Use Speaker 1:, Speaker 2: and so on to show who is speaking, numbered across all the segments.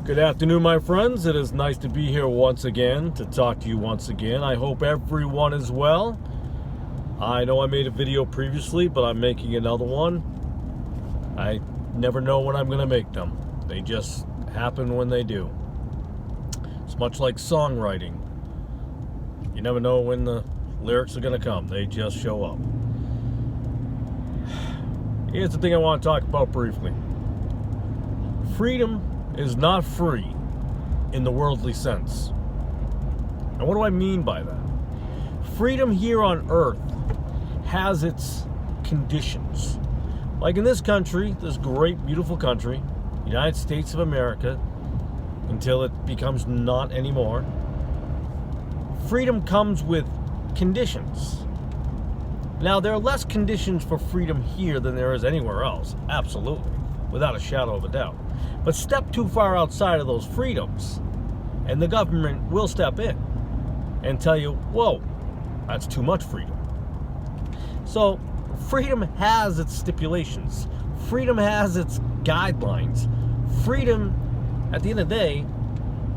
Speaker 1: Good afternoon, my friends. It is nice to be here once again, to talk to you once again. I hope everyone is well. I know I made a video previously, but I'm making another one. I never know when I'm going to make them. They just happen when they do. It's much like songwriting. You never know when the lyrics are going to come. They just show up. Here's the thing I want to talk about briefly. Freedom is not free in the worldly sense. And what do I mean by that? Freedom here on earth has its conditions. Like in this country, this great, beautiful country, United States of America, until it becomes not anymore, freedom comes with conditions. Now, there are less conditions for freedom here than there is anywhere else. Absolutely. Without a shadow of a doubt. But step too far outside of those freedoms, and the government will step in and tell you, whoa, that's too much freedom. So, freedom has its stipulations. Freedom has its guidelines. Freedom, at the end of the day,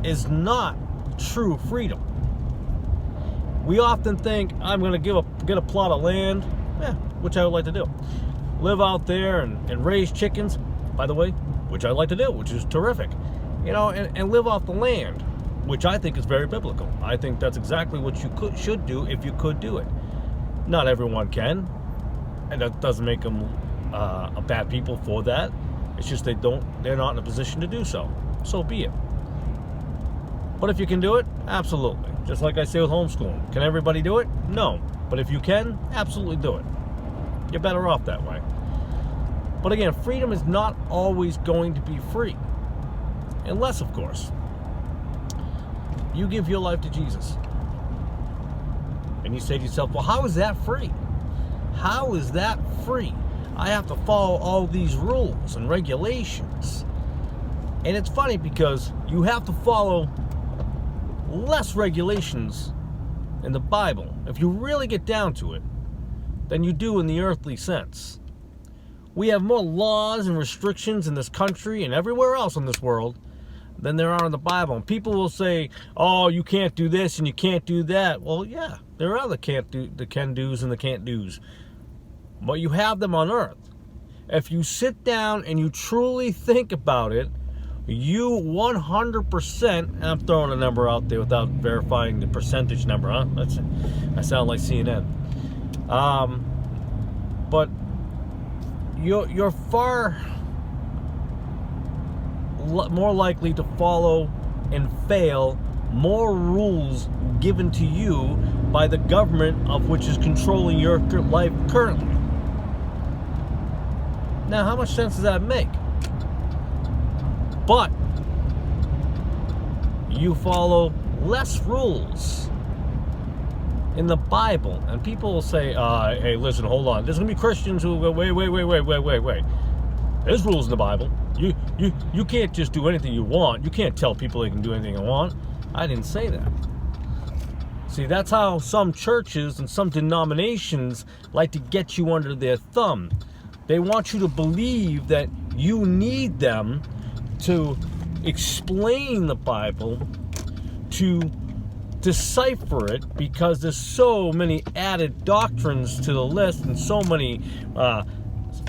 Speaker 1: is not true freedom. We often think, I'm going to get a plot of land, which I would like to do. Live out there and raise chickens, by the way, which I like to do, which is terrific. And live off the land, which I think is very biblical. I think that's exactly what you should do if you could do it. Not everyone can, and that doesn't make them a bad people for that. It's just they're not in a position to do so. So be it. But if you can do it, absolutely. Just like I say with homeschooling. Can everybody do it? No. But if you can, absolutely do it. You're better off that way. But again, freedom is not always going to be free. Unless, of course, you give your life to Jesus. And you say to yourself, well, how is that free? How is that free? I have to follow all these rules and regulations. And it's funny because you have to follow less regulations in the Bible, if you really get down to it, than you do in the earthly sense. We have more laws and restrictions in this country and everywhere else in this world than there are in the Bible. And people will say, oh, you can't do this and you can't do that. Well, yeah, there are the can-dos and the can't-dos. But you have them on earth. If you sit down and you truly think about it, you 100%, and I'm throwing a number out there without verifying the percentage number, huh? I sound like CNN. But you're far more likely to follow and fail more rules given to you by the government of which is controlling your life currently. Now, how much sense does that make? But you follow less rules in the Bible, and people will say, hey, listen, hold on. There's going to be Christians who will go, wait. There's rules in the Bible. You can't just do anything you want. You can't tell people they can do anything they want. I didn't say that. See, that's how some churches and some denominations like to get you under their thumb. They want you to believe that you need them to explain the Bible, to decipher it, because there's so many added doctrines to the list and so many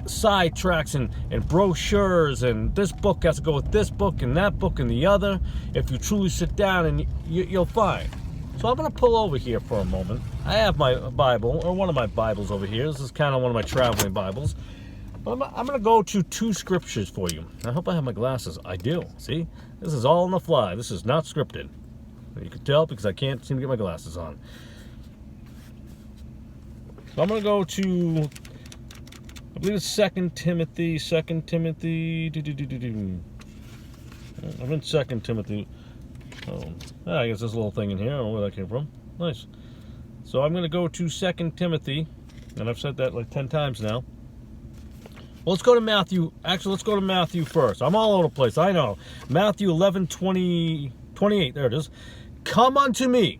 Speaker 1: sidetracks and brochures, and this book has to go with this book and that book and the other. If you truly sit down, and you'll find. So I'm going to pull over here for a moment. I have my Bible, or one of my Bibles over here. This is kind of one of my traveling Bibles. I'm going to go to two scriptures for you. I hope I have my glasses. I do. See? This is all on the fly. This is not scripted. You can tell because I can't seem to get my glasses on. So I'm going to go to, I believe it's 2 Timothy. I'm in 2 Timothy. I guess there's a little thing in here. I don't know where that came from. Nice. So I'm going to go to 2 Timothy. And I've said that like 10 times now. Well, let's go to Matthew. Actually, let's go to Matthew first. I'm all over the place. I know. Matthew 11:28. There it is. Come unto me,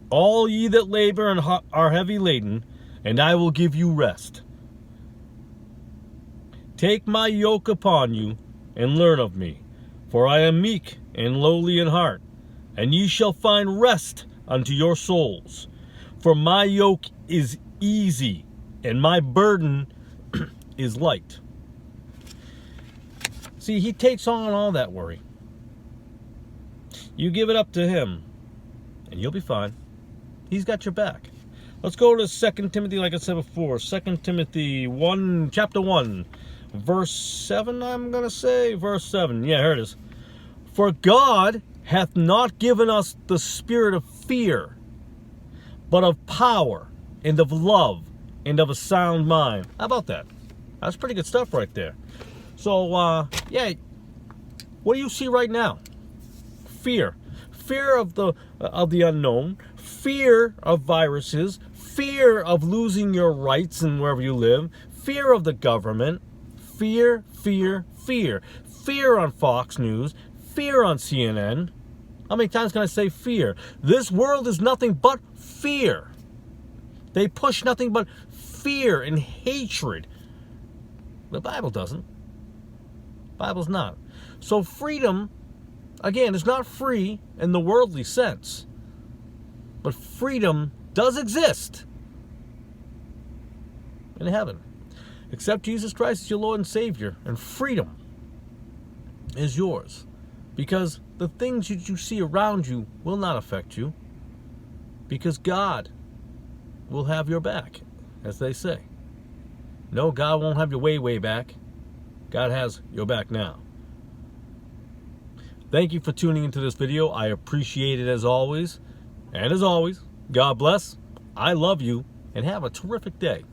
Speaker 1: all ye that labor and are heavy laden, and I will give you rest. Take my yoke upon you, and learn of me. For I am meek and lowly in heart, and ye shall find rest unto your souls. For my yoke is easy, and my burden is light. See, he takes on all that worry. You give it up to him, and you'll be fine. He's got your back. Let's go to 2 Timothy, like I said before. 2 Timothy 1, chapter 1, verse 7, I'm going to say. Verse 7. Yeah, here it is. For God hath not given us the spirit of fear, but of power, and of love, and of a sound mind. How about that? That's pretty good stuff right there. So, yeah, what do you see right now? Fear. Fear of the unknown. Fear of viruses. Fear of losing your rights in wherever you live. Fear of the government. Fear, fear, fear. Fear on Fox News. Fear on CNN. How many times can I say fear? This world is nothing but fear. They push nothing but fear and hatred. The Bible doesn't. The Bible's not. So freedom, again, is not free in the worldly sense. But freedom does exist in heaven. Accept Jesus Christ as your Lord and Savior, and freedom is yours. Because the things that you see around you will not affect you. Because God will have your back, as they say. No, God won't have your way back. God has your back now. Thank you for tuning into this video. I appreciate it as always. And as always, God bless. I love you. And have a terrific day.